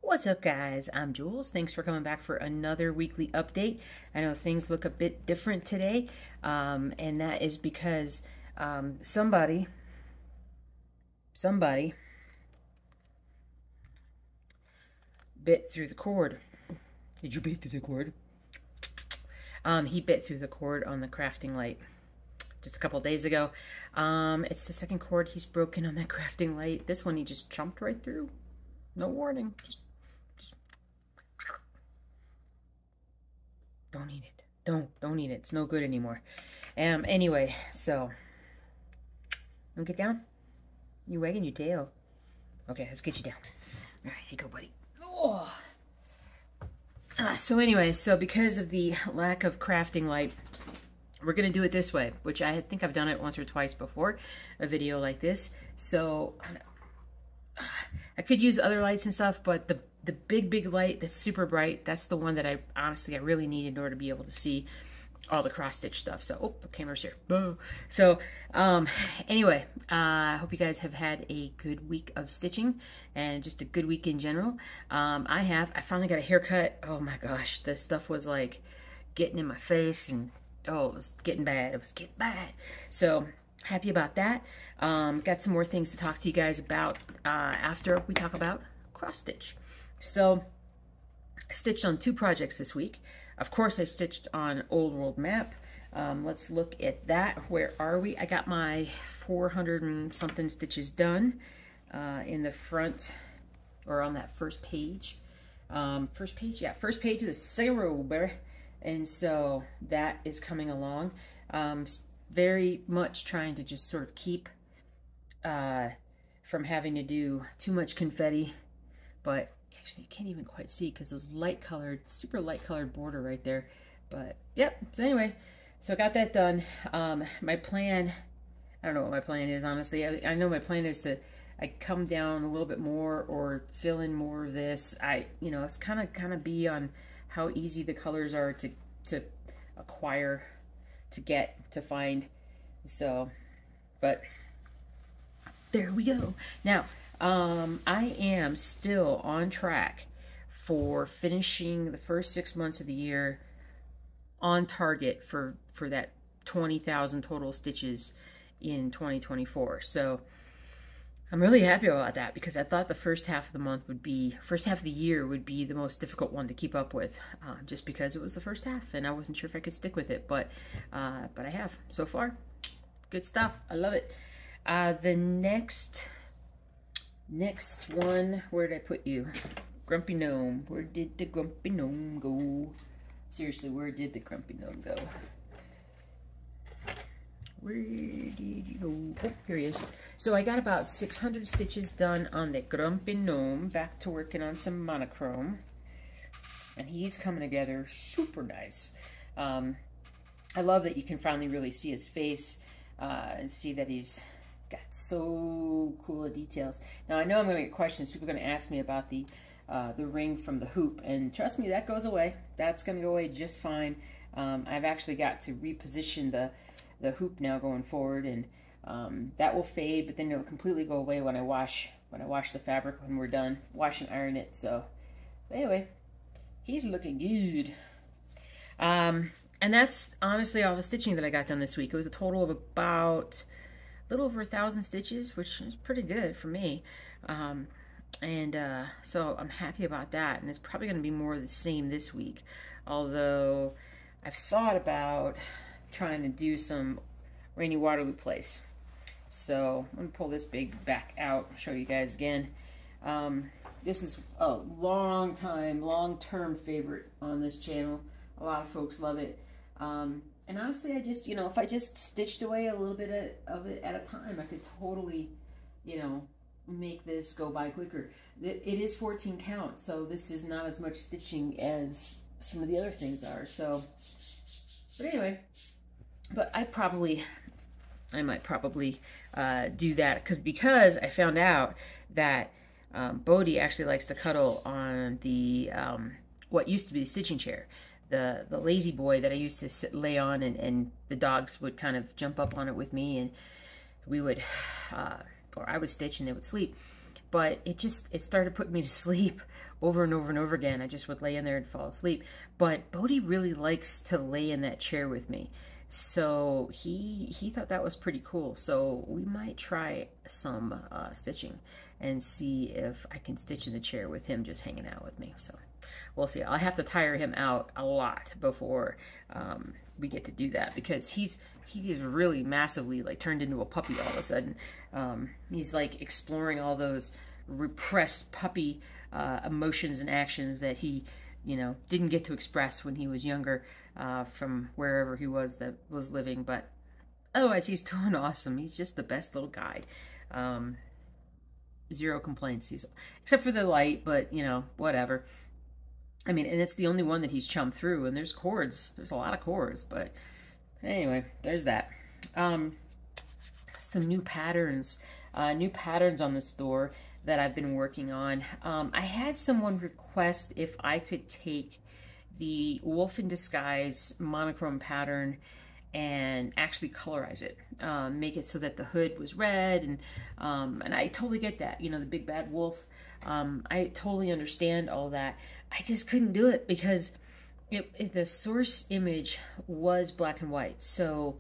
What's up, guys? I'm Jules. Thanks for coming back for another weekly update. I know things look a bit different today, and that is because somebody bit through the cord. Did you bit through the cord? He bit through the cord on the crafting light just a couple days ago. It's the second cord he's broken on that crafting light. This one he just jumped right through. No warning. Just don't eat it. Don't eat it. It's no good anymore. Anyway, so don't get down. You wagging your tail. Okay, let's get you down. All right, here you go, buddy. Oh. So anyway, so because of the lack of crafting light, we're gonna do it this way, which I think I've done it once or twice before, a video like this. So I could use other lights and stuff, but the big light that's super bright, that's the one that I really need in order to be able to see all the cross stitch stuff. So, oh, the camera's here. Boo. So, anyway, I hope you guys have had a good week of stitching and just a good week in general. I finally got a haircut. Oh my gosh, this stuff was like getting in my face and oh, it was getting bad. It was getting bad. So, happy about that. Got some more things to talk to you guys about after we talk about cross stitch. So I stitched on two projects this week. Of course, I stitched on Old World Map. Let's look at that. Where are we? I got my 400 and something stitches done in the front, or on that first page. First page, yeah, first page of the second row, baby. And so that is coming along. Very much trying to just sort of keep from having to do too much confetti, but actually you can't even quite see because those super light colored border right there. But yep, so anyway, so I got that done. My plan, I don't know what my plan is, honestly. I know my plan is to come down a little bit more or fill in more of this. It's kind of be on how easy the colors are to acquire, to find. So, but there we go. Now, I am still on track for finishing the first 6 months of the year on target for that 20,000 total stitches in 2024. So I'm really happy about that because I thought the first half of the year would be the most difficult one to keep up with, just because it was the first half and I wasn't sure if I could stick with it, but I have so far. Good stuff. I love it. The next one, where did I put you? Grumpy Gnome. Where did the Grumpy Gnome go? Seriously, where did the Grumpy Gnome go? Where did you go? Oh, here he is. So I got about 600 stitches done on the Grumpy Gnome. Back to working on some monochrome. And he's coming together super nice. I love that you can finally really see his face and see that he's got so cool details. Now I know I'm going to get questions. People are going to ask me about the ring from the hoop, and trust me, that goes away. That's going to go away just fine. I've actually got to reposition the hoop now going forward, and that will fade, but then it'll completely go away when I wash the fabric when we're done wash and iron it. So anyway, he's looking good. And that's honestly all the stitching that I got done this week. It was a total of about a little over 1,000 stitches, which is pretty good for me. So I'm happy about that. And it's probably going to be more of the same this week. Although I've thought about trying to do some Rainy Waterloo Place. So I'm going to pull this big back out and show you guys again. This is a long-term favorite on this channel. A lot of folks love it. And honestly, I just, if I just stitched away a little bit of it at a time, I could totally, make this go by quicker. It is 14 count, so this is not as much stitching as some of the other things are. So, but anyway, but I might probably do that because I found out that Bodhi actually likes to cuddle on the what used to be the stitching chair. The lazy boy that I used to lay on, and the dogs would kind of jump up on it with me, and we would, or I would stitch and they would sleep. but it started putting me to sleep over and over and over again. I just would lay in there and fall asleep. But Bodhi really likes to lay in that chair with me. So he thought that was pretty cool. So we might try some stitching and see if I can stitch in the chair with him just hanging out with me. So we'll see. I'll have to tire him out a lot before we get to do that, because he's really massively like turned into a puppy all of a sudden. He's like exploring all those repressed puppy emotions and actions that he, you know, didn't get to express when he was younger, from wherever he was that was living. But otherwise, he's doing awesome. He's just the best little guy. Zero complaints. Except for the light, but you know, whatever. I mean, and it's the only one that he's chumped through, and there's cords. There's a lot of cords, but anyway, there's that. Some new patterns on the store that I've been working on. I had someone request if I could take the Wolf in Disguise monochrome pattern and actually colorize it, make it so that the hood was red, and I totally get that, you know, the big bad wolf. I totally understand all that. I just couldn't do it because the source image was black and white, so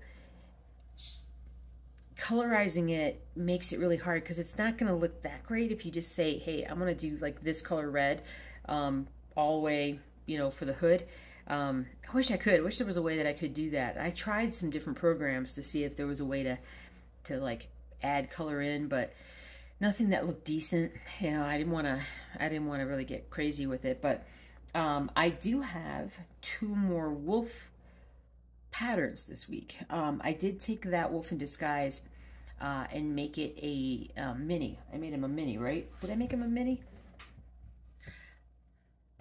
colorizing it makes it really hard, because it's not going to look that great if you just say, hey, I'm going to do like this color red all the way, you know, for the hood. I wish I could. I wish there was a way that I could do that. I tried some different programs to see if there was a way to like add color in, but nothing that looked decent. You know, I didn't want to really get crazy with it. But I do have 2 more wolf patterns this week. I did take that Wolf in Disguise and make it a mini. I made him a mini, right? Did I make him a mini?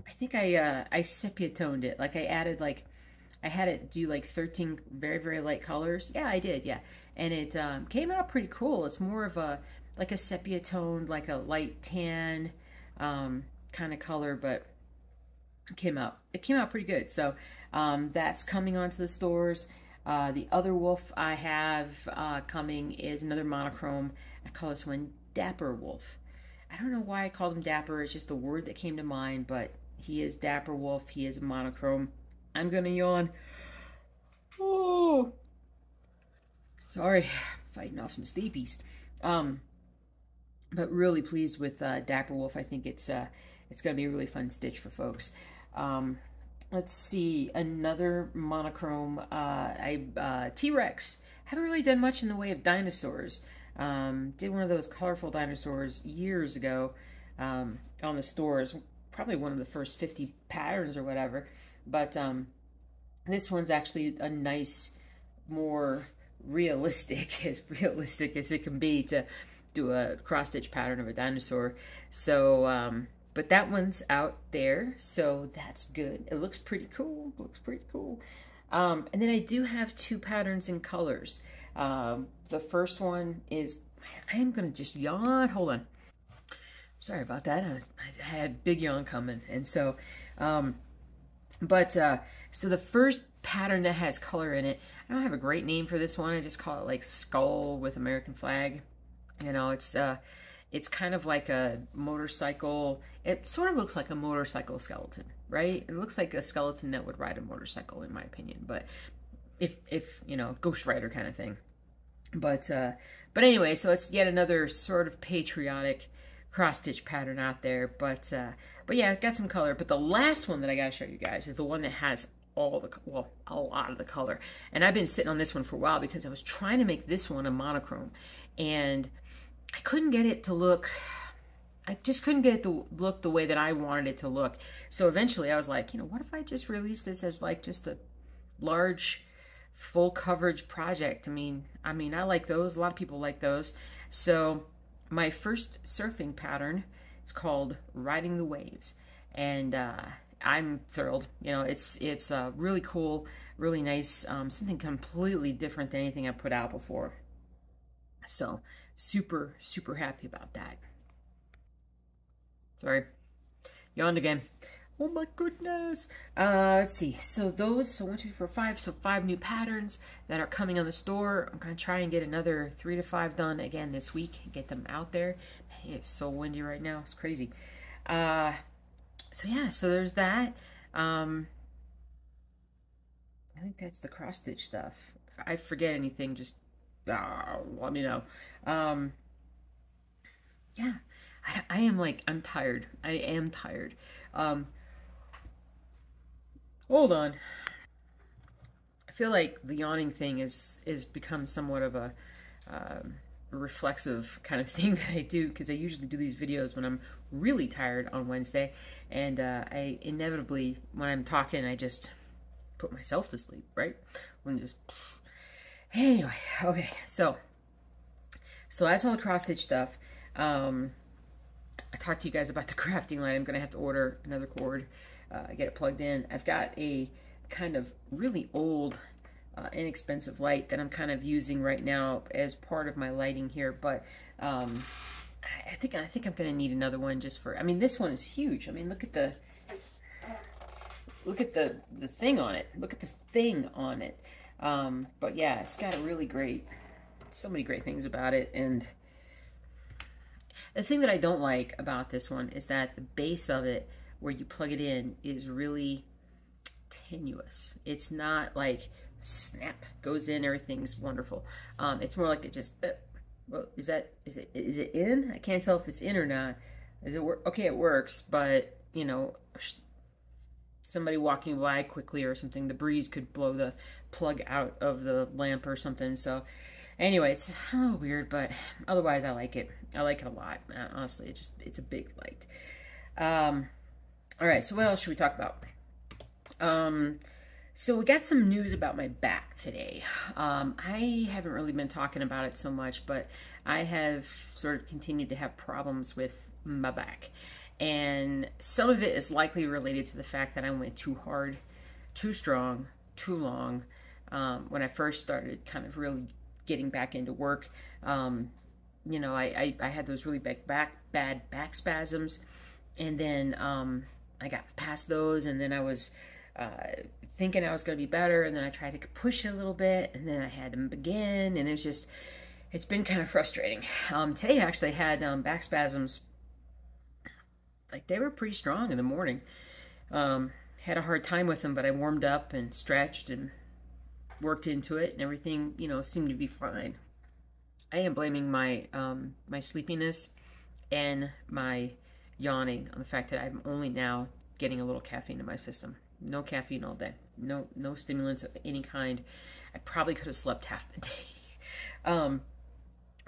I think I sepia toned it. Like I added, like I had it do like 13 very, very light colors. Yeah, I did. Yeah. And it came out pretty cool. It's more of a, like a sepia toned, like a light tan kind of color, but it came out pretty good. So that's coming onto the stores. The other wolf I have coming is another monochrome. I call this one Dapper Wolf. I don't know why I called him Dapper. It's just the word that came to mind, but he is Dapper Wolf. He is monochrome. I'm gonna yawn. Oh, sorry, fighting off some steepies. But really pleased with Dapper Wolf. I think it's gonna be a really fun stitch for folks. Let's see, another monochrome. T-Rex. Haven't really done much in the way of dinosaurs. Did one of those colorful dinosaurs years ago on the stores. Probably one of the first 50 patterns or whatever. But this one's actually a nice, more realistic as it can be, to do a cross-stitch pattern of a dinosaur. So, but that one's out there, so that's good. It looks pretty cool. And then I do have 2 patterns in colors. The first one is, I am going to just yawn. Hold on. Sorry about that. I had a big yawn coming. And so, so the first pattern that has color in it, I don't have a great name for this one. I just call it like skull with American flag. You know, it's kind of like a motorcycle. It sort of looks like a motorcycle skeleton, right? It looks like a skeleton that would ride a motorcycle, in my opinion. But if you know, Ghost Rider kind of thing. But anyway, so it's yet another sort of patriotic cross-stitch pattern out there. But yeah, it got some color. But the last one that I got to show you guys is the one that has all the, well, a lot of the color. And I've been sitting on this one for a while because I was trying to make this one a monochrome, and I couldn't get it to look, I just couldn't get it to look the way that I wanted it to look. So eventually I was like, you know, what if I just release this as like just a large full coverage project? I mean, I like those. A lot of people like those. So my first surfing pattern is called Riding the Waves. And I'm thrilled. You know, it's really cool, really nice, something completely different than anything I've put out before. So super, super happy about that. Sorry, yawned again. Oh my goodness. Let's see. So those, so 1, 2, 3, 4, 5. So 5 new patterns that are coming on the store. I'm going to try and get another 3 to 5 done again this week and get them out there. It's so windy right now. It's crazy. So yeah, so there's that. I think that's the cross stitch stuff. If I forget anything, just let me know. Yeah, I am like, I'm tired. I am tired. Hold on. I feel like the yawning thing is become somewhat of a reflexive kind of thing that I do, because I usually do these videos when I'm really tired on Wednesday, and I inevitably, when I'm talking, I just put myself to sleep, right? When just anyway, okay, so that's all the cross stitch stuff. I talked to you guys about the crafting line. I'm gonna have to order another cord, get it plugged in. I've got a kind of really old inexpensive light that I'm kind of using right now as part of my lighting here, but I think I'm gonna need another one just for, I mean, this one is huge. I mean, look at the thing on it. Look at the thing on it. But yeah, it's got a really great, so many great things about it. And the thing that I don't like about this one is that the base of it, where you plug it in, is really tenuous. It's not like snap, goes in, everything's wonderful. It's more like it just well, is it in? I can't tell if it's in or not. Is it work? Okay, it works, but you know, somebody walking by quickly or something, the breeze could blow the plug out of the lamp or something. So anyway, it's a little weird, but otherwise I like it. I like it a lot. Honestly, it's a big light. All right, so what else should we talk about? So we got some news about my back today. I haven't really been talking about it so much, but I have sort of continued to have problems with my back. And some of it is likely related to the fact that I went too hard, too strong, too long. When I first started kind of really getting back into work, you know, I had those really bad back spasms. And then I got past those, and then I was thinking I was going to be better, and then I tried to push it a little bit, and then I had them again, and it's been kind of frustrating. Today I actually had back spasms. Like, they were pretty strong in the morning. Had a hard time with them, but I warmed up and stretched and worked into it, and everything, you know, seemed to be fine. I am blaming my my sleepiness and my yawning on the fact that I'm only now getting a little caffeine in my system. No caffeine all day. No stimulants of any kind. I probably could have slept half the day.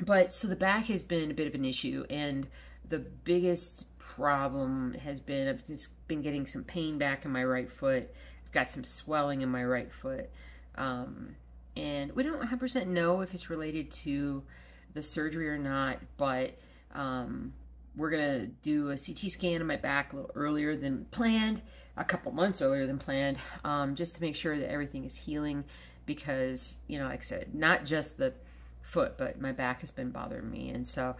But so the back has been a bit of an issue, and the biggest problem has been I've just been getting some pain back in my right foot. I've got some swelling in my right foot. And we don't 100% know if it's related to the surgery or not, but we're going to do a CT scan of my back a little earlier than planned, a couple months earlier than planned, just to make sure that everything is healing, because, you know, like I said, not just the foot, but my back has been bothering me. And so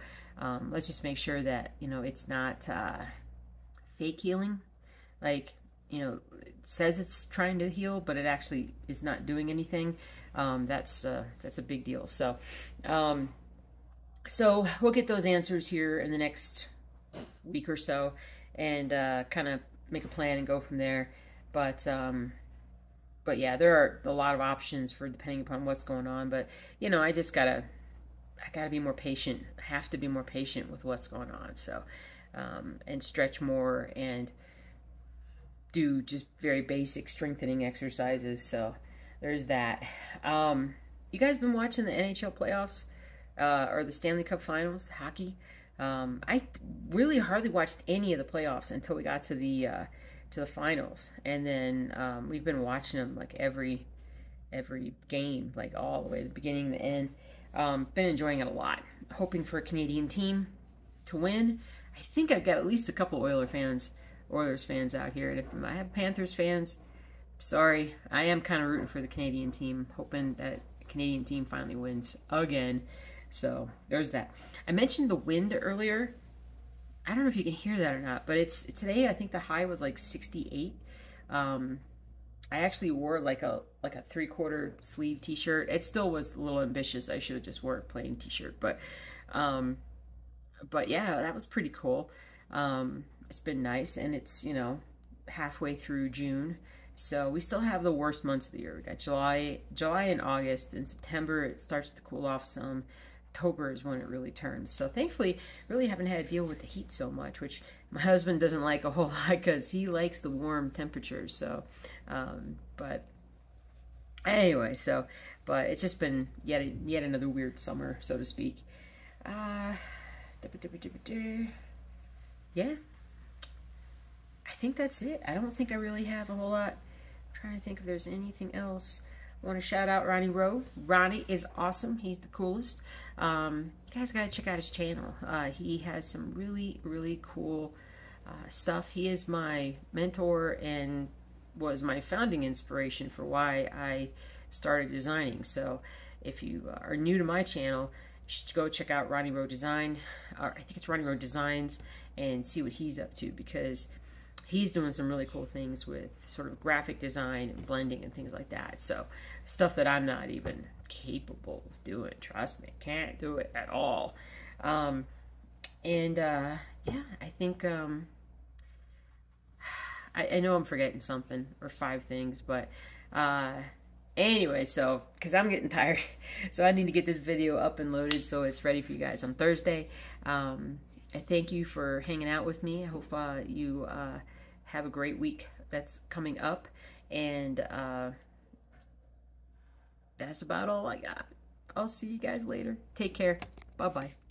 let's just make sure that, you know, it's not fake healing. Like, you know, it says it's trying to heal, but it actually is not doing anything. That's a big deal. So so we'll get those answers here in the next week or so, and kind of make a plan and go from there. But yeah, there are a lot of options for depending upon what's going on. But you know, I gotta be more patient. I have to be more patient with what's going on. So and stretch more and do just very basic strengthening exercises. So there's that. You guys been watching the NHL playoffs? Or the Stanley Cup Finals, hockey? I really hardly watched any of the playoffs until we got to the finals, and then we've been watching them like every game, like all the way to the beginning to the end. Been enjoying it a lot. Hoping for a Canadian team to win. I think I've got at least a couple Oilers fans out here, and if I have Panthers fans, sorry, I am kind of rooting for the Canadian team, hoping that the Canadian team finally wins again. So there's that. I mentioned the wind earlier. I don't know if you can hear that or not, but it's today. I think the high was like 68. I actually wore like a 3/4 sleeve t-shirt. It still was a little ambitious. I should have just wore a plain t-shirt, but but yeah, that was pretty cool. It's been nice, and it's, you know, halfway through June, so we still have the worst months of the year. We got July and August. In September it starts to cool off some. October is when it really turns. So thankfully, really haven't had to deal with the heat so much, which my husband doesn't like a whole lot because he likes the warm temperatures. So, but anyway, but it's just been yet another weird summer, so to speak. Yeah, I think that's it. I don't think I really have a whole lot. I'm trying to think if there's anything else. I want to shout out Ronnie Rowe. Ronnie is awesome. He's the coolest. You guys gotta check out his channel. He has some really cool stuff. He is my mentor and was my founding inspiration for why I started designing. So if you are new to my channel, you should go check out Ronnie Rowe Design. I think it's Ronnie Rowe Designs, and see what he's up to, because he's doing some really cool things with sort of graphic design and blending and things like that. So stuff that I'm not even capable of doing. Trust me, can't do it at all. Yeah, I think I know I'm forgetting something, or 5 things, but anyway, so because I'm getting tired, so I need to get this video up and loaded so it's ready for you guys on Thursday. I thank you for hanging out with me. I hope you have a great week that's coming up, and that's about all I got. I'll see you guys later. Take care. Bye-bye.